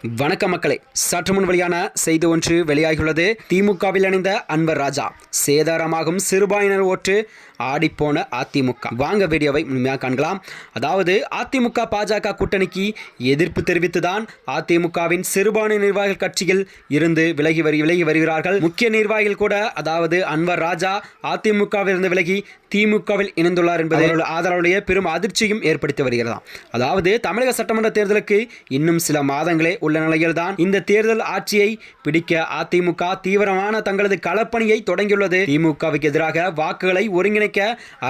வணக்கம் மக்களே, சற்று முன் வெளியான செய்தி ஒன்று வெளியாகியுள்ளது. திமுகவில் இணைந்த அன்வர் ராஜா சேதாரமாகும் சிறுபான்மையினர் ஓட்டு ஆடிப்போன அதிமுக. வாங்க வீடியோவை முழுமையாக காண்கலாம். அதாவது அதிமுக பாஜக கூட்டணிக்கு எதிர்ப்பு தெரிவித்துதான் அதிமுகவின் சிறுபான்மை நிர்வாகிகள் கட்சியில் இருந்து விலகி வருகிறார்கள். முக்கிய நிர்வாகிகள் கூட, அதாவது அன்வர் ராஜா அதிமுகவில் இருந்து விலகி திமுகவில் இணைந்துள்ளார் என்பது ஆதரவுடைய பெரும் அதிர்ச்சியும் ஏற்படுத்தி வருகிறதாம். அதாவது தமிழக சட்டமன்ற தேர்தலுக்கு இன்னும் சில மாதங்களே உள்ள நிலையில்தான் இந்த தேர்தல் ஆட்சியை பிடிக்க அதிமுக தீவிரமான தங்களது களப்பணியை தொடங்கியுள்ளது. திமுகவுக்கு எதிராக வாக்குகளை ஒருங்கிணைக்க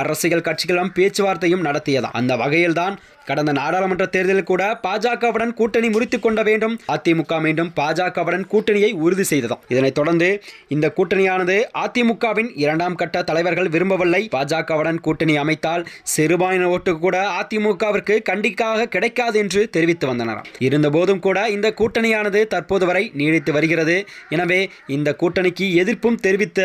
அரசியல் கட்சிகளும் பேச்சுவார்த்தையும் நடத்தியதாம். அந்த வகையில்தான் கடந்த நாடாளுமன்ற தேர்தலில் கூட பாஜகவுடன் கூட்டணி முறித்துக் கொள்ள வேண்டும், அதிமுக மீண்டும் பாஜகவுடன் கூட்டணியை உறுதி செய்ததாம். இதனைத் தொடர்ந்து இந்த கூட்டணியானது அதிமுகவின் இரண்டாம் கட்ட தலைவர்கள் விரும்பவில்லை. பாஜகவுடன் கூட்டணி அமைத்தால் சிறுபான்மையினர் ஓட்டு கூட அதிமுகவிற்கு கண்டிக்காக கிடைக்காது என்று தெரிவித்து வந்தனர். இருந்தபோதும் கூட இந்த கூட்டணியானது தற்போது வரை நீடித்து வருகிறது. எனவே இந்த கூட்டணிக்கு எதிர்ப்பும் தெரிவித்த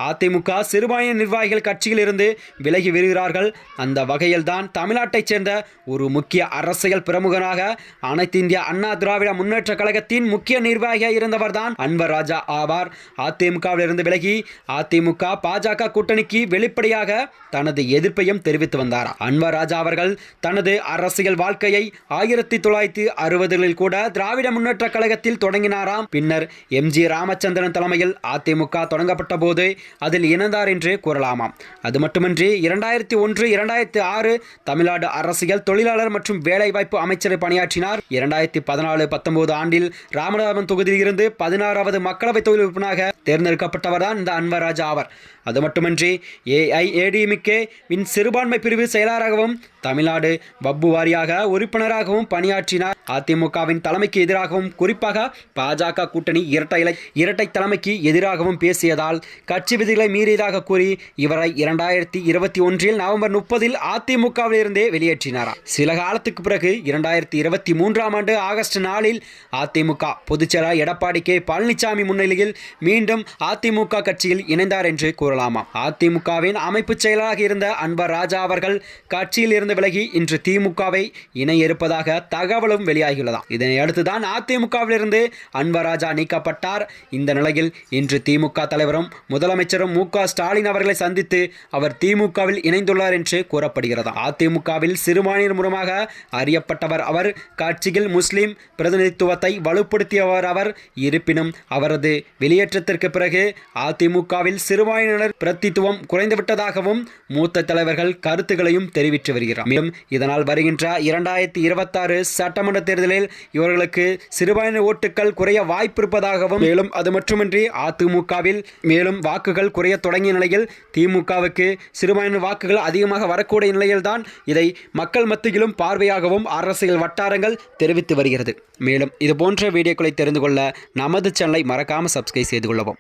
அதிமுக சிறுபான்மை நிர்வாகிகள் கட்சியில் இருந்து விலகி வருகிறார்கள். அந்த வகையில்தான் தமிழ்நாட்டைச் சேர்ந்த ஒரு முக்கிய அரசியல் பிரமுகனாக அனைத்து இந்திய அண்ணா திராவிட முன்னேற்ற கழகத்தின் முக்கிய நிர்வாகியாக இருந்தவர்தான் அன்வர் ராஜா ஆவார். அதிமுகவில் இருந்து விலகி அதிமுக பாஜக கூட்டணிக்கு வெளிப்படையாக தனது எதிர்ப்பையும் தெரிவித்து வந்தார். அன்வர் ராஜா அவர்கள் தனது அரசியல் வாழ்க்கையை 1960களில் கூட திராவிட முன்னேற்ற கழகத்தில் தொடங்கினாராம். பின்னர் எம்ஜி ராமச்சந்திரன் தலைமையில் அதிமுக தொடங்கப்பட்ட போது அதில் இணைந்தார் என்று கூறலாமாம். அது மட்டுமின்றி 2001, 2006 தமிழ்நாடு அரசியல் தொழிலாளர் மற்றும் வேலைவாய்ப்பு அமைச்சரை பணியாற்றினார். 2014-19 ஆண்டில் ராமநாதபுரம் தொகுதியில் இருந்து 16வது மக்களவை தொகுதி உறுப்பினராக தேர்ந்தெடுக்கப்பட்டவர் தான் இந்த அன்வர் ராஜா ஆவார். அது மட்டுமின்றி ஏஐஏடிஎம்கே வின் சிறுபான்மை பிரிவு செயலாளராகவும் தமிழ்நாடு வப்பு வாரியாக உறுப்பினராகவும் பணியாற்றினார். அதிமுகவின் தலைமைக்கு எதிராகவும் குறிப்பாக பாஜக கூட்டணி இரட்டை தலைமைக்கு எதிராகவும் பேசியதால் கட்சி விதிகளை மீறியதாக கூறி இவரை 2021 நவம்பர் 30 அதிமுகவில் இருந்தே வெளியேற்றினார். சில காலத்துக்கு பிறகு 2023 ஆகஸ்ட் 4 அதிமுக பொதுச்செயலாளர் எடப்பாடி கே பழனிசாமி முன்னிலையில் மீண்டும் அதிமுக கட்சியில் இணைந்தார் என்று கூறலாமா. அதிமுகவின் அமைப்பு செயலராக இருந்த அன்வர் ராஜா அவர்கள் கட்சியில் இருந்து விலகி இன்று திமுகவை இணைய இருப்பதாக தகவலும் வெளியாகியுள்ளதாம். இதனை அடுத்துதான் அதிமுகவில் இருந்து அன்வர் ராஜா நீக்கப்பட்டார். இந்த நிலையில் இன்று திமுக தலைவரும் முதலமைச்சரும் மு.க. ஸ்டாலின் அவர்களை சந்தித்து அவர் திமுகவில் இணைந்துள்ளார் என்று கூறப்படுகிறது. அதிமுகவில் சிறுபான்மையினர் மூலமாக அறியப்பட்டவர் அவர். கட்சியில் முஸ்லிம் பிரதிநிதித்துவத்தை வலுப்படுத்தியவர் அவர். இருப்பினும் அவரது வெளியேற்றத்திற்கு பிறகு அதிமுகவில் சிறுபான்மையினர் பிரதித்துவம் குறைந்துவிட்டதாகவும் மூத்த தலைவர்கள் கருத்துக்களையும் தெரிவித்து வருகிறார். மேலும் இதனால் வருகின்ற 2026 சட்டமன்ற தேர்தலில் இவர்களுக்கு சிறுபான்மை ஓட்டுகள் குறைய வாய்ப்பிருப்பதாகவும், மேலும் அது மட்டுமின்றி அதிமுகவில் மேலும் வாக்குகள் குறைய தொடங்கிய நிலையில் திமுகவுக்கு சிறுபான்மை வாக்குகள் அதிகமாக வரக்கூடிய நிலையில்தான் இதை மக்கள் மத்தியிலும் பார்வையாகவும் அரசியல் வட்டாரங்கள் தெரிவித்து வருகிறது. மேலும் இது போன்ற வீடியோக்களை தெரிந்து கொள்ள நமது சேனலை மறக்காமல் சப்ஸ்கிரைப் செய்து கொள்ளவும்.